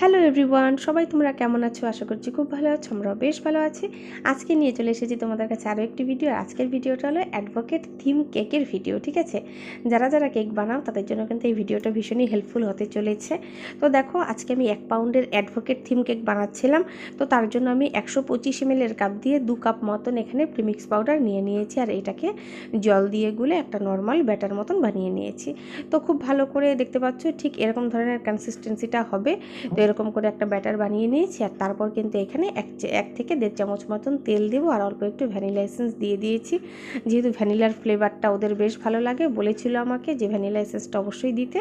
Hello everyone, সবাই তোমরা কেমন আছো? আশা করছি খুব ভালো আছো। আমরাও বেশ ভালো আছি। আজকে নিয়ে চলে এসেছি তোমাদের কাছে আরও একটি ভিডিও। আজকের ভিডিওটা হলো অ্যাডভোকেট থিম কেকের ভিডিও, ঠিক আছে? যারা যারা কেক বানাও তাদের জন্য কিন্তু এই ভিডিওটা ভীষণই হেল্পফুল হতে চলেছে। তো দেখো, আজকে আমি 1 পাউন্ডের অ্যাডভোকেট থিম কেক বানাচ্ছিলাম। তো তার জন্য আমি 125 ml এর কাপ দিয়ে 2 কাপ মতন এখানে প্রিমিক্স পাউডার নিয়ে নিয়েছি, আর এটাকে জল দিয়ে গুলে একটা নর্মাল ব্যাটার মতন বানিয়ে নিয়েছি। তো খুব ভালো করে দেখতে পাচ্ছ ঠিক এরকম ধরনের কনসিস্টেন্সিটা হবে। তো এরকম করে একটা ব্যাটার বানিয়ে নিয়েছি, আর তারপর কিন্তু এখানে 1 থেকে 1.5 চামচ মতন তেল দেবো, আর অল্প একটু ভ্যানিলা এসেন্স দিয়ে দিয়েছি। যেহেতু ভ্যানিলার ফ্লেভারটা ওদের বেশ ভালো লাগে, বলেছিল আমাকে যে ভ্যানিলা এসেন্সটা অবশ্যই দিতে,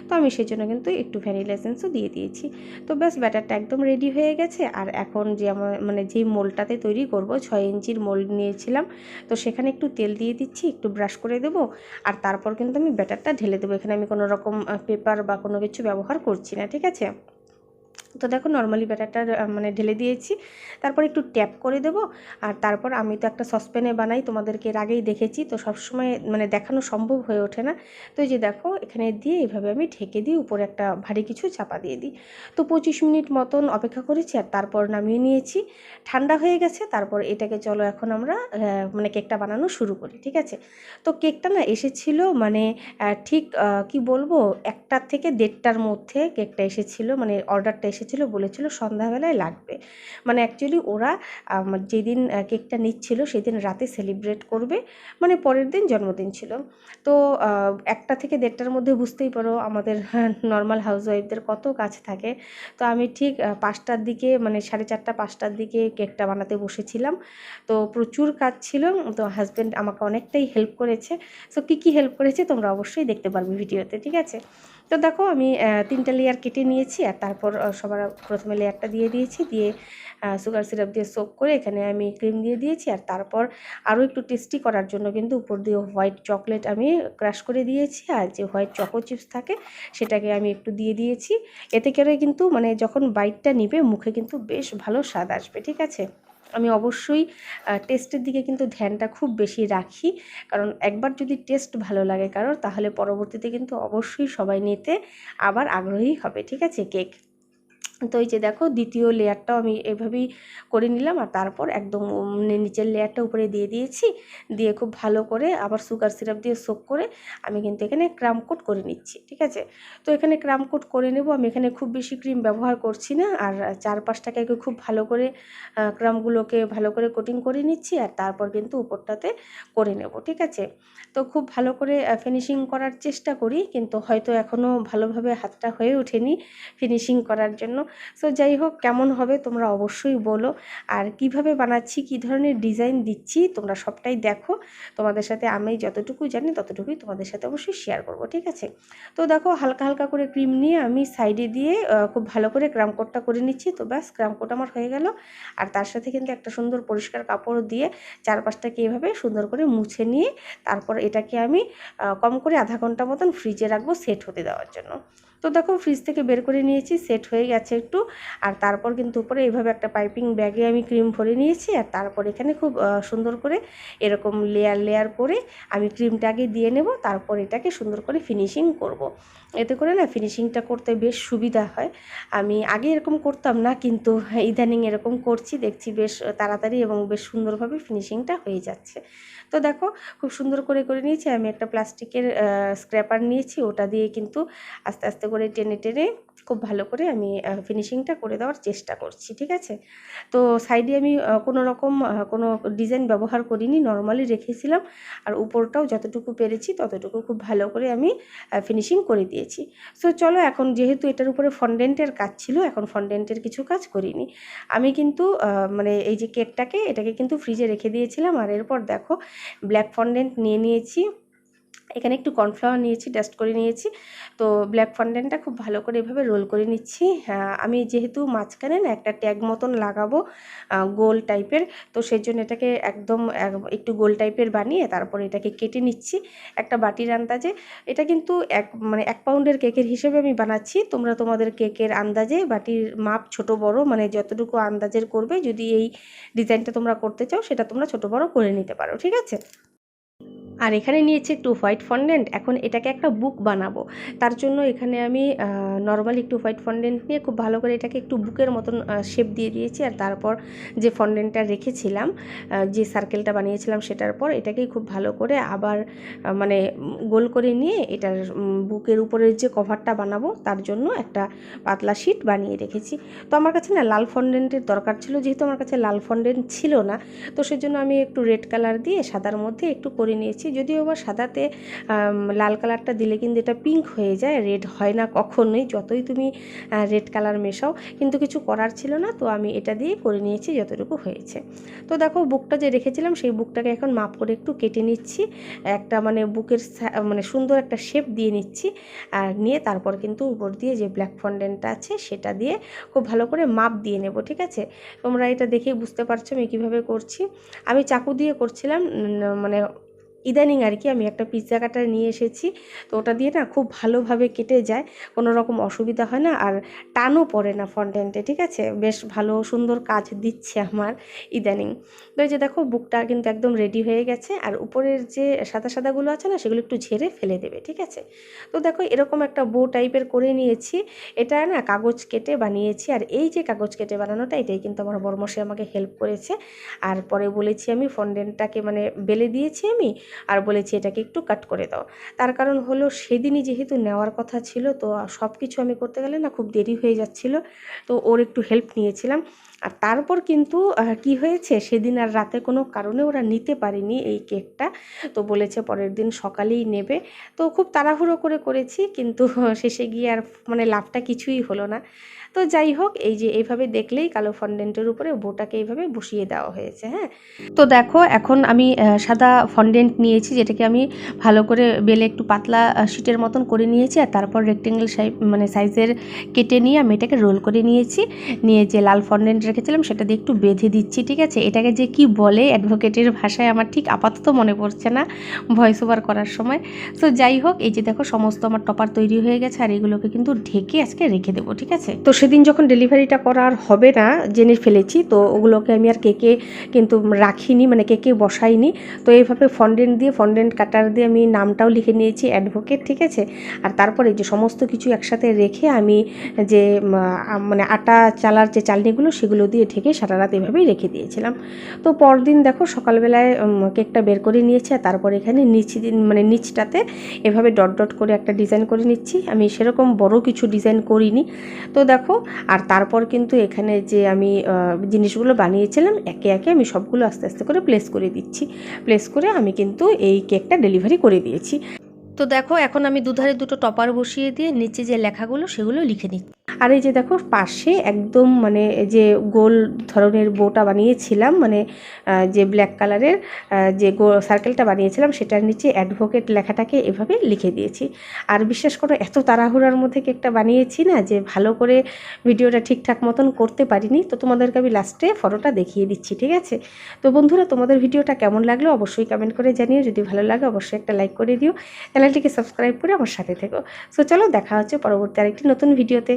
তো আমি সেই জন্য কিন্তু একটু ভ্যানিলা এসেন্সও দিয়ে দিয়েছি। তো ব্যাস, ব্যাটারটা একদম রেডি হয়ে গেছে। আর এখন যে আমার যেই মোল্ডটাতে তৈরি করব, 6 ইঞ্চির মোল্ড নিয়েছিলাম, তো সেখানে একটু তেল দিয়ে দিচ্ছি, একটু ব্রাশ করে দেবো, আর তারপর কিন্তু আমি ব্যাটারটা ঢেলে দেবো। এখানে আমি কোনো রকম পেপার বা কোনো কিছু ব্যবহার করছি না, ঠিক আছে? তো দেখো, নর্মালি ব্যাটারটা ঢেলে দিয়েছি, তারপর একটু ট্যাপ করে দেবো। আর তারপর আমি তো একটা সসপ্যানে বানাই, তোমাদেরকে এর আগেই দেখেছি, তো সবসময় দেখানো সম্ভব হয়ে ওঠে না। তো এই যে দেখো, এখানে দিয়ে এইভাবে আমি ঢেকে দিই, উপরে একটা ভারী কিছু চাপা দিয়ে দিই। তো 25 মিনিট মতন অপেক্ষা করেছি, আর তারপর নামিয়ে নিয়েছি। ঠান্ডা হয়ে গেছে। তারপর এটাকে চলো এখন আমরা কেকটা বানানো শুরু করি, ঠিক আছে? তো কেকটা না এসেছিল ঠিক কি বলবো, 1টা থেকে 1:30টার মধ্যে কেকটা এসেছিল, অর্ডারটা এসেছিল, বলেছিল সন্ধ্যাবেলায় লাগবে। অ্যাকচুয়ালি ওরা যেদিন কেকটা নিচ্ছিল সেদিন রাতে সেলিব্রেট করবে, পরের দিন জন্মদিন ছিল। তো 1টা থেকে 1:30টার মধ্যে বুঝতেই পারো আমাদের নর্মাল হাউসওয়াইফদের কত কাজ থাকে। তো আমি ঠিক 5টার দিকে 4:30 5টার দিকে কেকটা বানাতে বসেছিলাম। তো প্রচুর কাজ ছিল। তো হাজব্যান্ড আমাকে অনেকটাই হেল্প করেছে। সো কী হেল্প করেছে তোমরা অবশ্যই দেখতে পারবে ভিডিওতে, ঠিক আছে? তো দেখো, আমি 3টা লেয়ার কেটে নিয়েছি, আর তারপর সবার প্রথমে লেয়ারটা দিয়ে দিয়েছি, দিয়ে সুগার সিরাপ দিয়ে সোক করে এখানে আমি ক্রিম দিয়ে দিয়েছি, আর তারপর আরও একটু টেস্টি করার জন্য কিন্তু উপর দিয়ে হোয়াইট চকলেট আমি ক্রাশ করে দিয়েছি, আর যে হোয়াইট চকো চিপস থাকে সেটাকে আমি একটু দিয়ে দিয়েছি। এতে করে কিন্তু যখন বাইটটা নিবে মুখে কিন্তু বেশ ভালো স্বাদ আসবে, ঠিক আছে? আমি অবশ্যই টেস্টের দিকে কিন্তু ধ্যানটা খুব বেশি রাখি, কারণ একবার যদি টেস্ট ভালো লাগে কারোর, তাহলে পরবর্তীতে কিন্তু অবশ্যই সবাই নিতে আবার আগ্রহী হবে, ঠিক আছে? কেক। তো এই যে দেখো, দ্বিতীয় লেয়ারটাও আমি এভাবেই করে নিলাম, আর তারপর একদম নিচের লেয়ারটা উপরে দিয়ে দিয়েছি, দিয়ে খুব ভালো করে আবার সুগার সিরাপ দিয়ে সোক করে আমি কিন্তু এখানে ক্রাম কোট করে নিচ্ছি, ঠিক আছে? তো এখানে ক্রাম কোট করে নেব। আমি এখানে খুব বেশি ক্রিম ব্যবহার করছি না, আর চারপাশটাকে খুব ভালো করে ক্রামগুলোকে ভালো করে কোটিং করে নিচ্ছি, আর তারপর কিন্তু উপরটাতে করে নেব, ঠিক আছে? তো খুব ভালো করে ফিনিশিং করার চেষ্টা করি, কিন্তু হয়তো এখনও ভালোভাবে হাতটা হয়ে ওঠেনি ফিনিশিং করার জন্য। সো যাই হোক, কেমন হবে তোমরা অবশ্যই বলো, আর কিভাবে বানাচ্ছি, কী ধরনের ডিজাইন দিচ্ছি তোমরা সবটাই দেখো। তোমাদের সাথে আমি যতটুকু জানি ততটুকুই তোমাদের সাথে অবশ্যই শেয়ার করব, ঠিক আছে? তো দেখো, হালকা হালকা করে ক্রিম নিয়ে আমি সাইডে দিয়ে খুব ভালো করে ক্রাম কোটটা করে নিচ্ছি। তো ব্যাস, ক্রাম কোট আমার হয়ে গেল, আর তার সাথে কিন্তু একটা সুন্দর পরিষ্কার কাপড় দিয়ে চারপাশটাকে এভাবে সুন্দর করে মুছে নিয়ে তারপর এটাকে আমি কম করে আধা ঘন্টা মতন ফ্রিজে রাখবো সেট হতে দেওয়ার জন্য। তো দেখো, ফ্রিজ থেকে বের করে নিয়েছি, সেট হয়ে গেছে একটু। আর তারপর কিন্তু উপরে এইভাবে একটা পাইপিং ব্যাগে আমি ক্রিম ভরে নিয়েছি, আর তারপর এখানে খুব সুন্দর করে এরকম লেয়ার লেয়ার করে আমি ক্রিমটা আগে দিয়ে নেব, তারপর এটাকে সুন্দর করে ফিনিশিং করব। এতে করে না ফিনিশিংটা করতে বেশ সুবিধা হয়। আমি আগে এরকম করতাম না, কিন্তু ইদানিং এরকম করছি, দেখছি বেশ তাড়াতাড়ি এবং বেশ সুন্দরভাবে ফিনিশিংটা হয়ে যাচ্ছে। তো দেখো, খুব সুন্দর করে করে নিয়েছি। আমি একটা প্লাস্টিকের স্ক্র্যাপার নিয়েছি, ওটা দিয়ে কিন্তু আস্তে আস্তে করে টেনে টেনে খুব ভালো করে আমি ফিনিশিংটা করে দেওয়ার চেষ্টা করছি, ঠিক আছে? তো সাইডে আমি কোনো রকম কোনো ডিজাইন ব্যবহার করিনি, নর্মালি রেখেছিলাম, আর উপরটাও যতটুকু পেরেছি ততটুকু খুব ভালো করে আমি ফিনিশিং করে দিয়েছি। সো চলো, এখন যেহেতু এটার উপরে ফন্ডেন্টের কাজ ছিল, এখন ফন্ডেন্টের কিছু কাজ করিনি। আমি কিন্তু এই যে কেকটাকে, এটাকে কিন্তু ফ্রিজে রেখে দিয়েছিলাম, আর এরপর দেখো ব্ল্যাক ফন্ডেন্ট নিয়ে নিয়েছি। এখানে একটু কর্নফ্লাওয়ার নিয়েছি, ডাস্ট করে নিয়েছি। তো ব্ল্যাক ফন্ডেন্টটা খুব ভালো করে এভাবে রোল করে নিচ্ছি। আমি যেহেতু মাঝখানে না একটা ট্যাগ মতন লাগাবো গোল টাইপের, তো সেই জন্য এটাকে একদম একটু গোল টাইপের বানিয়ে তারপর এটাকে কেটে নিচ্ছি একটা বাটির আন্দাজে। এটা কিন্তু 1 পাউন্ডের কেকের হিসেবে আমি বানাচ্ছি। তোমরা তোমাদের কেকের আন্দাজে বাটির মাপ ছোট বড় যতটুকু আন্দাজের করবে, যদি এই ডিজাইনটা তোমরা করতে চাও সেটা তোমরা ছোট বড় করে নিতে পারো, ঠিক আছে? আর এখানে নিয়েছি একটু হোয়াইট ফন্ডেন্ট। এখন এটাকে একটা বুক বানাবো, তার জন্য এখানে আমি নর্মালি একটু হোয়াইট ফন্ডেন্ট নিয়ে খুব ভালো করে এটাকে একটু বুকের মতন শেপ দিয়ে দিয়েছি। আর তারপর যে ফন্ডেন্টটা রেখেছিলাম, যে সার্কেলটা বানিয়েছিলাম, সেটার পর এটাকেই খুব ভালো করে আবার মানে গোল করে নিয়ে এটার বুকের উপরের যে কভারটা বানাবো তার জন্য একটা পাতলা শিট বানিয়ে রেখেছি। তো আমার কাছে না লাল ফন্ডেন্টের দরকার ছিল, যেহেতু আমার কাছে লাল ফন্ডেন্ট ছিল না, তো সেজন্য আমি একটু রেড কালার দিয়ে সাদার মধ্যে একটু করে নিয়েছি। যদিও বা সাদাতে লাল কালারটা দিলে কিন্তু এটা পিঙ্ক হয়ে যায়, রেড হয় না কখনোই, যতই তুমি রেড কালার মেশাও। কিন্তু কিছু করার ছিল না, তো আমি এটা দিয়ে করে নিয়েছি যতটুকু হয়েছে। তো দেখো বুকটা যে রেখেছিলাম সেই বুকটাকে এখন মাপ করে একটু কেটে নিচ্ছি, একটা মানে বুকের মানে সুন্দর একটা শেপ দিয়ে নিচ্ছি। আর নিয়ে তারপর কিন্তু উপর দিয়ে যে ব্ল্যাক ফন্ডেন্টটা আছে সেটা দিয়ে খুব ভালো করে মাপ দিয়ে নেব, ঠিক আছে? তোমরা এটা দেখেই বুঝতে পারছো আমি কীভাবে করছি। আমি চাকু দিয়ে করছিলাম, মানে ইদানিং আর কি আমি একটা পিৎজা কাটার নিয়ে এসেছি, তো ওটা দিয়ে না খুব ভালোভাবে কেটে যায়, কোনো রকম অসুবিধা হয় না, আর টানও পড়ে না ফন্ডেন্টে, ঠিক আছে? বেশ ভালো সুন্দর কাজ দিচ্ছে আমার ইদানিং। তো এই যে দেখো বুকটা কিন্তু একদম রেডি হয়ে গেছে, আর উপরের যে সাদা সাদাগুলো আছে না সেগুলো একটু ঝেড়ে ফেলে দেবে, ঠিক আছে? তো দেখো এরকম একটা বো টাইপের করে নিয়েছি। এটা না কাগজ কেটে বানিয়েছি, আর এই যে কাগজ কেটে বানানোটা এটাই কিন্তু আমার বড়মশাই আমাকে হেল্প করেছে। আর পরে বলেছি আমি ফন্ডেন্টটাকে মানে বেলে দিয়েছি আমি, আর বলেছি এটাকে একটু কাট করে দাও। তার কারণ হলো সেদিনই যেহেতু নেওয়ার কথা ছিল, তো সব কিছু আমি করতে গেলে না খুব দেরি হয়ে যাচ্ছিল, তো ওর একটু হেল্প নিয়েছিলাম। আর তারপর কিন্তু কি হয়েছে, সেদিন আর রাতে কোনো কারণে ওরা নিতে পারেনি এই কেকটা, তো বলেছে পরের দিন সকালেই নেবে। তো খুব তাড়াহুড়ো করে করেছি, কিন্তু শেষে গিয়ে আর মানে লাভটা কিছুই হলো না। তো যাই হোক, এই যে এইভাবে দেখলেই কালো ফন্ডেন্টের উপরে বোটাকে এইভাবে বসিয়ে দেওয়া হয়েছে। হ্যাঁ, তো দেখো এখন আমি সাদা ফন্ডেন্ট নিয়েছি, যেটাকে আমি ভালো করে বেলে একটু পাতলা শিটের মতন করে নিয়েছি, আর তারপর রেক্টেঙ্গেল মানে সাইজের কেটে নিয়ে আমি এটাকে রোল করে নিয়েছি। নিয়ে যে লাল ফন্ডেন্ট রেখেছিলাম সেটা দিয়ে একটু বেঁধে দিচ্ছি, ঠিক আছে? এটাকে যে কি বলে অ্যাডভোকেটের ভাষায় আমার ঠিক আপাতত মনে পড়ছে না ভয়েস ওভার করার সময়। তো যাই হোক, এই যে দেখো সমস্ত আমার টপার তৈরি হয়ে গেছে, আর এগুলোকে কিন্তু ঢেকে আজকে রেখে দেবো, ঠিক আছে? তো সেদিন যখন ডেলিভারিটা করার হবে না জেনে ফেলেছি, তো ওগুলোকে আমি আর কেকে কিন্তু রাখিনি, মানে কেকে বসাইনি। তো এইভাবে ফন্ডেন্ট দিয়ে ফন্ডেন্ট কাটার দিয়ে আমি নামটাও লিখে নিয়েছি অ্যাডভোকেট, ঠিক আছে? আর তারপরে যে সমস্ত কিছু একসাথে রেখে আমি যে মানে আটা চালার যে চালনিগুলো সেগুলো দিয়ে ঢেকে সারা রাত এভাবেই রেখে দিয়েছিলাম। তো পরদিন দেখো সকালবেলায় কেকটা বের করে নিয়েছি, আর তারপর এখানে মানে নিচটাতে এভাবে ডট ডট করে একটা ডিজাইন করে নিচ্ছি। আমি সেরকম বড় কিছু ডিজাইন করিনি। তো দেখো, আর তারপর কিন্তু এখানে যে আমি জিনিসগুলো বানিয়েছিলাম একে একে আমি সবগুলো আস্তে আস্তে করে প্লেস করে দিচ্ছি। প্লেস করে আমি কিন্তু এই কেকটা ডেলিভারি করে দিয়েছি। তো দেখো এখন আমি দুধারে দুটো টপার বসিয়ে দিয়ে নিচে যে লেখাগুলো সেগুলো লিখে নিচ্ছি। আর এই যে দেখো পাশে একদম মানে যে গোল ধরনের বোটা বানিয়েছিলাম, মানে যে ব্ল্যাক কালারের যে সার্কেলটা বানিয়েছিলাম সেটার নিচে অ্যাডভোকেট লেখাটাকে এভাবে লিখে দিয়েছি। আর বিশ্বাস করো এত তাড়াহুড়ার মধ্যে কেকটা বানিয়েছি না যে ভালো করে ভিডিওটা ঠিকঠাক মতন করতে পারিনি। তো তোমাদেরকে আমি লাস্টে ফটোটা দেখিয়ে দিচ্ছি, ঠিক আছে? তো বন্ধুরা, তোমাদের ভিডিওটা কেমন লাগলো অবশ্যই কমেন্ট করে জানিও। যদি ভালো লাগে অবশ্যই একটা লাইক করে দিও, চ্যানেলটিকে সাবস্ক্রাইব করে আমার সাথে থেকো। সো চলো দেখা হচ্ছে পরবর্তী আরেকটি নতুন ভিডিওতে।